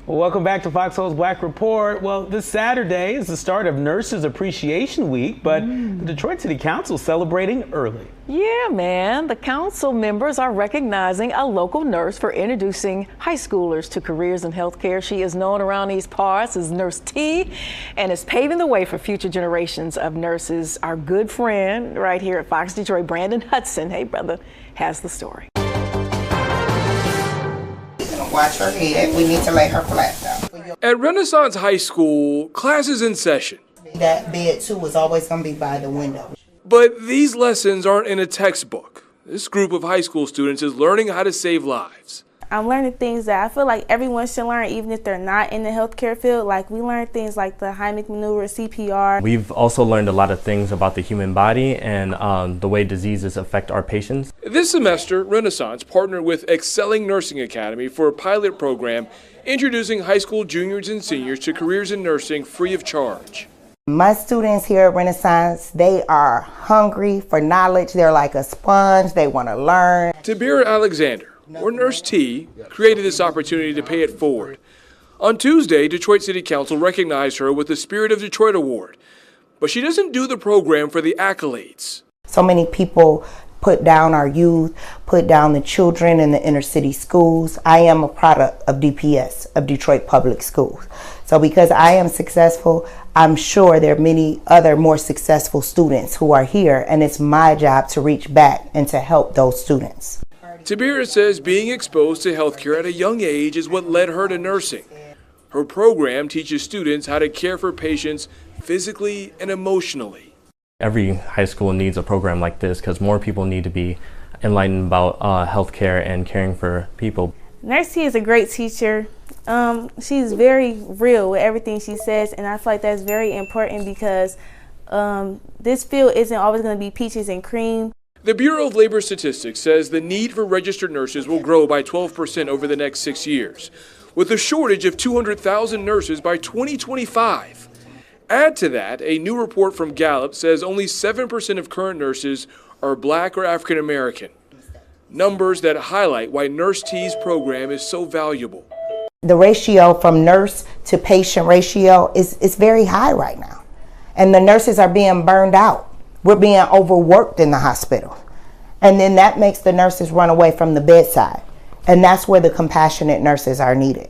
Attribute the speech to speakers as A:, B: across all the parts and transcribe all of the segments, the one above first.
A: Well, welcome back to Foxhole's Black Report. Well, this Saturday is the start of Nurses Appreciation Week, but the Detroit City Council is celebrating early.
B: Yeah, man. The council members are recognizing a local nurse for introducing high schoolers to careers in healthcare. She is known around these parts as Nurse T and is paving the way for future generations of nurses. Our good friend right here at Fox Detroit, Brandon Hudson, hey brother, has the story.
C: Watch her head. We need to lay her flat down.
D: At Renaissance High School, class is in session.
C: That bed too is always going to be by the window.
D: But these lessons aren't in a textbook. This group of high school students is learning how to save lives.
E: I'm learning things that I feel like everyone should learn, even if they're not in the healthcare field. Like, we learn things like the Heimlich maneuver, CPR.
F: We've also learned a lot of things about the human body and the way diseases affect our patients.
D: This semester, Renaissance partnered with Excelling Nursing Academy for a pilot program introducing high school juniors and seniors to careers in nursing free of charge.
C: My students here at Renaissance, they are hungry for knowledge. They're like a sponge. They want to learn.
D: Teberah Alexander, or Nurse T, created this opportunity to pay it forward. On Tuesday, Detroit City Council recognized her with the Spirit of Detroit Award. But she doesn't do the program for the accolades.
C: So many people put down our youth, put down the children in the inner city schools. I am a product of DPS, of Detroit Public Schools. So because I am successful, I'm sure there are many other more successful students who are here, and it's my job to reach back and to help those students.
D: Teberah says being exposed to healthcare at a young age is what led her to nursing. Her program teaches students how to care for patients physically and emotionally.
F: Every high school needs a program like this because more people need to be enlightened about healthcare and caring for people.
E: Nurse T is a great teacher. She's very real with everything she says, and I feel like that's very important because this field isn't always going to be peaches and cream.
D: The Bureau of Labor Statistics says the need for registered nurses will grow by 12% over the next 6 years, with a shortage of 200,000 nurses by 2025. Add to that, a new report from Gallup says only 7% of current nurses are Black or African American. Numbers that highlight why Nurse T's program is so valuable.
C: The ratio from nurse to patient ratio is very high right now. And the nurses are being burned out. We're being overworked in the hospital. And then that makes the nurses run away from the bedside. And that's where the compassionate nurses are needed.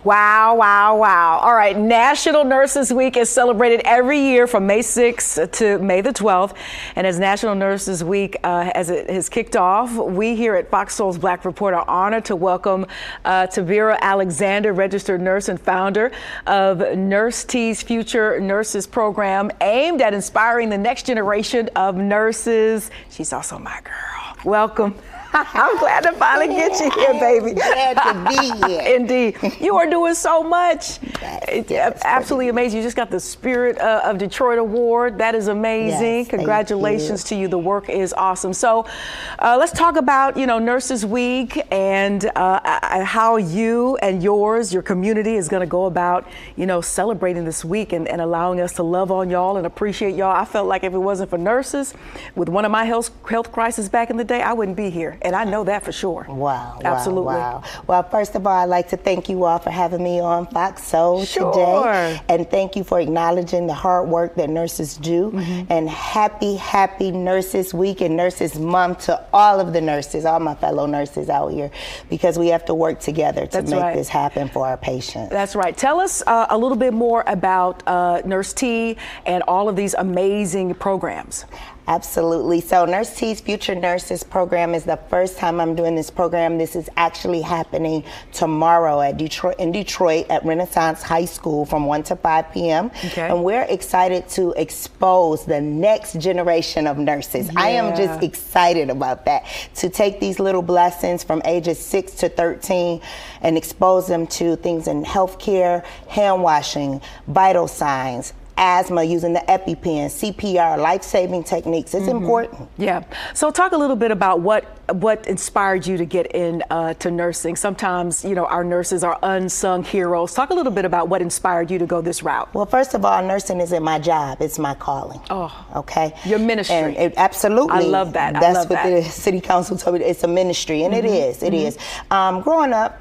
B: Wow, wow, wow. All right, National Nurses Week is celebrated every year from May 6th to May the 12th. And as National Nurses Week, as it has kicked off, we here at Foxhole's Black Report are honored to welcome Teberah Alexander, registered nurse and founder of Nurse T's Future Nurses program, aimed at inspiring the next generation of nurses. She's also my girl. Welcome. I'm glad to finally get you here, baby.
C: Glad to be here.
B: Indeed. You are doing so much. Yes, absolutely amazing. You just got the Spirit of Detroit Award. That is amazing.
C: Yes,
B: congratulations to you. The work is awesome. So let's talk about, Nurses Week and how you and your community is going to go about, celebrating this week and allowing us to love on y'all and appreciate y'all. I felt like if it wasn't for nurses, with one of my health crises back in the day, I wouldn't be here. And I know that for sure.
C: Wow.
B: Absolutely.
C: Wow. Well, first of all, I'd like to thank you all for having me on Foxhole today. And thank you for acknowledging the hard work that nurses do. And happy Nurses Week and Nurses Month to all of the nurses, all my fellow nurses out here, because we have to work together to make this happen for our patients.
B: That's right. Tell us a little bit more about Nurse T and all of these amazing programs.
C: Absolutely. So Nurse T's Future Nurses program is the first time I'm doing this program. This is actually happening tomorrow in Detroit at Renaissance High School from 1 to 5 p.m. Okay. And we're excited to expose the next generation of nurses. Yeah. I am just excited about that, to take these little lessons from ages 6 to 13 and expose them to things in healthcare, hand washing, vital signs, asthma, using the EpiPen, CPR, life-saving techniques. It's important.
B: Yeah. So talk a little bit about what inspired you to get into nursing. Sometimes, our nurses are unsung heroes. Talk a little bit about what inspired you to go this route.
C: Well, first of all, nursing isn't my job. It's my calling. Oh. Okay?
B: Your ministry.
C: And absolutely.
B: I love that.
C: That's what the city council told me. It's a ministry, and it is. It is. Growing up,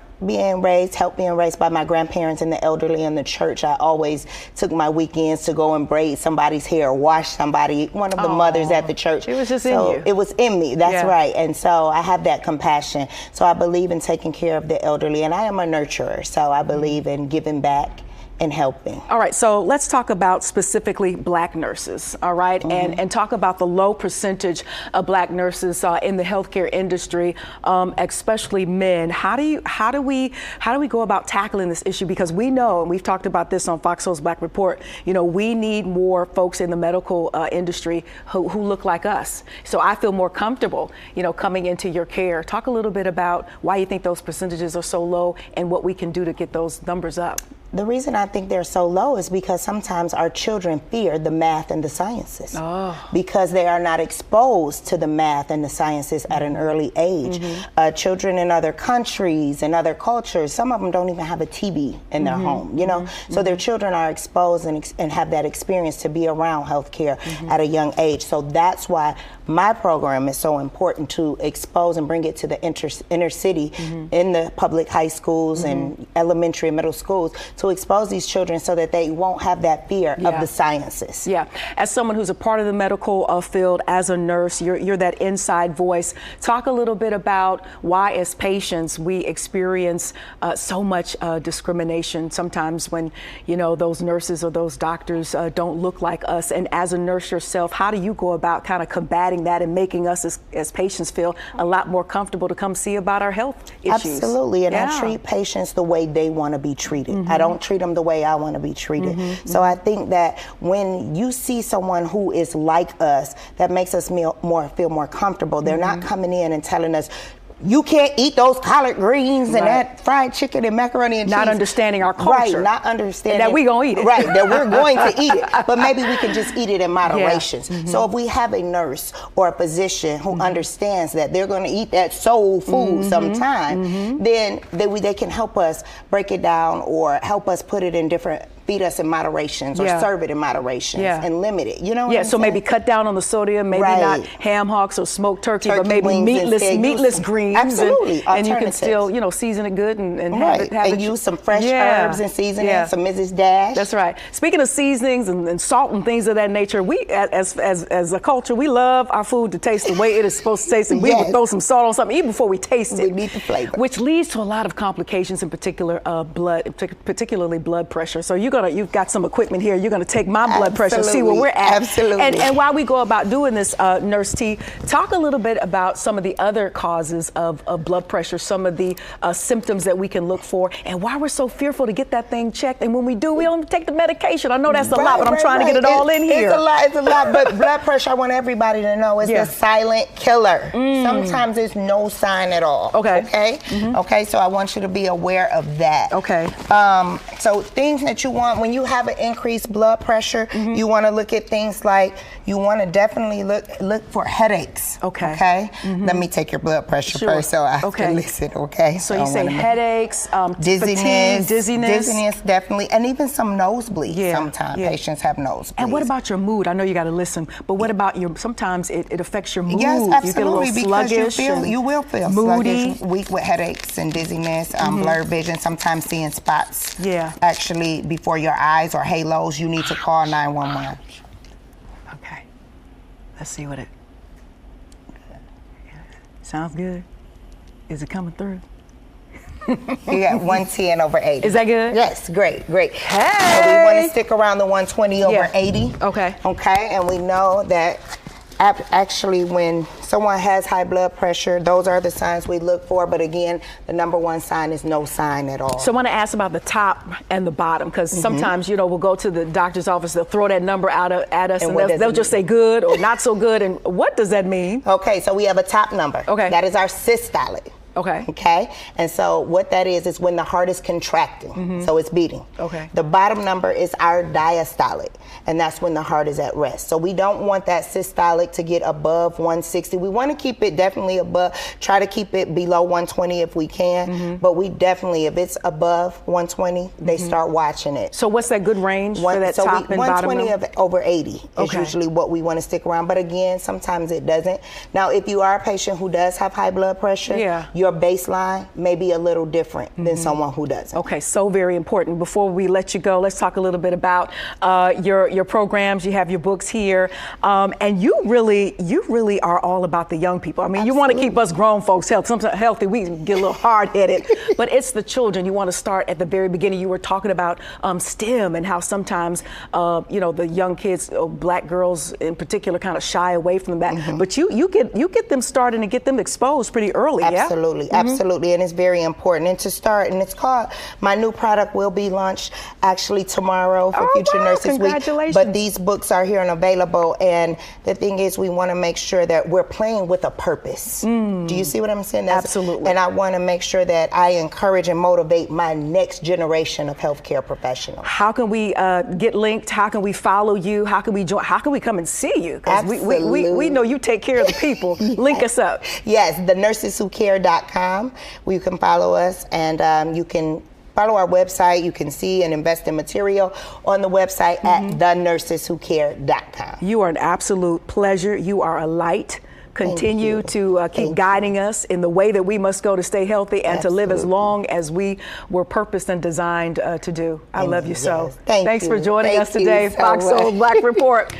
C: helped being raised by my grandparents and the elderly in the church. I always took my weekends to go and braid somebody's hair, wash one of the mothers at the church.
B: It was just in you.
C: It was in me, that's right. And so I have that compassion. So I believe in taking care of the elderly, and I am a nurturer, so I believe in giving back and helping.
B: All right, so let's talk about specifically black nurses, all right, and talk about the low percentage of black nurses in the healthcare industry, especially men. How do we go about tackling this issue? Because we know, and we've talked about this on Foxhole's Black Report, we need more folks in the medical industry who look like us. So I feel more comfortable, coming into your care. Talk a little bit about why you think those percentages are so low and what we can do to get those numbers up.
C: The reason I think they're so low is because sometimes our children fear the math and the sciences because they are not exposed to the math and the sciences at an early age. Children in other countries and other cultures, some of them don't even have a TV in their home, so their children are exposed and have that experience to be around healthcare at a young age. So that's why my program is so important, to expose and bring it to the inner city in the public high schools and elementary and middle schools, to expose these children so that they won't have that fear of the sciences. Yeah.
B: As someone who's a part of the medical field, as a nurse, you're that inside voice. Talk a little bit about why, as patients, we experience so much discrimination sometimes when, those nurses or those doctors don't look like us. And as a nurse yourself, how do you go about kind of combating that and making us as patients feel a lot more comfortable to come see about our health issues?
C: Absolutely. And I treat patients the way they want to be treated. I don't treat them the way I want to be treated. So I think that when you see someone who is like us, that makes us feel more comfortable. They're not coming in and telling us, you can't eat those collard greens and that fried chicken and macaroni and cheese.
B: Not understanding our culture.
C: Right, not understanding.
B: That we gonna eat it.
C: Right, that we're going to eat it. But maybe we can just eat it in moderation. So if we have a nurse or a physician who understands that they're going to eat that soul food sometime, then they can help us break it down or help us put it in different, feed us in moderations or serve it in moderations and limit it. You know what I'm
B: so
C: saying?
B: maybe cut down on the sodium, maybe not ham hocks or smoked turkey but maybe meatless greens.
C: Absolutely.
B: And you can still, season it good and have it.
C: Use some fresh herbs and seasonings, some Mrs. Dash.
B: That's right. Speaking of seasonings and salt and things of that nature, we as a culture, we love our food to taste the way it is supposed to taste, and we would throw some salt on something even before we taste it.
C: We need the flavor.
B: Which leads to a lot of complications, in particular particularly blood pressure. So you've got some equipment here. You're gonna take my blood pressure, see where we're at.
C: Absolutely.
B: And while we go about doing this, Nurse T, talk a little bit about some of the other causes of blood pressure, some of the symptoms that we can look for, and why we're so fearful to get that thing checked. And when we do, we don't take the medication. I know that's a lot, but I'm trying to get it all in here.
C: It's a lot, but blood pressure, I want everybody to know, is the silent killer. Sometimes there's no sign at all. Okay, so I want you to be aware of that.
B: Okay.
C: So things that you want when you have an increased blood pressure, you want to look at things like, you want to definitely look for headaches. Okay. Let me take your blood pressure first, so I have to listen. Okay.
B: So you say headaches,
C: dizziness,
B: fatigue, dizziness,
C: definitely, and even some nosebleeds. Sometimes patients have nosebleeds.
B: And what about your mood? I know you got to listen, but what about sometimes it affects your mood.
C: Yes, absolutely,
B: you get a little sluggish,
C: because you will feel
B: moody,
C: sluggish, weak with headaches and dizziness, blurred vision, sometimes seeing spots. Actually, before your eyes or halos, you need to call 911.
B: Okay. Let's see what it sounds good. Is it coming through?
C: You got 110 over 80.
B: Is that good?
C: Yes, great.
B: Hey!
C: So we want to stick around the 120 over 80.
B: Okay.
C: And we know that actually when someone has high blood pressure, those are the signs we look for. But again, the number one sign is no sign at all.
B: So I want to ask about the top and the bottom, because sometimes, we'll go to the doctor's office, they'll throw that number out at us, and they'll just say good or not so good. And what does that mean?
C: Okay, so we have a top number. Okay. That is our systolic. Okay. And so what that is when the heart is contracting, so it's beating. Okay. The bottom number is our diastolic, and that's when the heart is at rest. So we don't want that systolic to get above 160. We want to keep it definitely above, try to keep it below 120 if we can, but we definitely, if it's above 120, they start watching it.
B: So what's that good range for that top and bottom number?
C: 120 over 80 is usually what we want to stick around, but again, sometimes it doesn't. Now, if you are a patient who does have high blood pressure, your baseline may be a little different than someone who doesn't.
B: Okay, so very important. Before we let you go, let's talk a little bit about your programs. You have your books here, and you really are all about the young people. I mean, you want to keep us grown folks healthy. Sometimes healthy, we get a little hard-headed, but it's the children. You want to start at the very beginning. You were talking about STEM and how sometimes the young kids, black girls in particular, kind of shy away from that. But you get them started and get them exposed pretty early.
C: Absolutely, absolutely, and it's very important. And to start, and it's called, my new product will be launched actually tomorrow for Future Nurses
B: Congratulations.
C: Week. But these books are here and available. And the thing is, we want to make sure that we're playing with a purpose. Do you see what I'm saying?
B: Absolutely.
C: And I want to make sure that I encourage and motivate my next generation of healthcare professionals.
B: How can we get linked? How can we follow you? How can we join? How can we come and see you? Because we know you take care of the people. Link us up.
C: Yes, thenurseswhocare.com. You can follow us, and you can follow our website. You can see and invest in material on the website at thenurseswhocare.com.
B: You are an absolute pleasure. You are a light. Continue to keep guiding us in the way that we must go to stay healthy and to live as long as we were purposed and designed to do. I love you so.
C: Thanks
B: for joining us today. Fox Soul Black Report.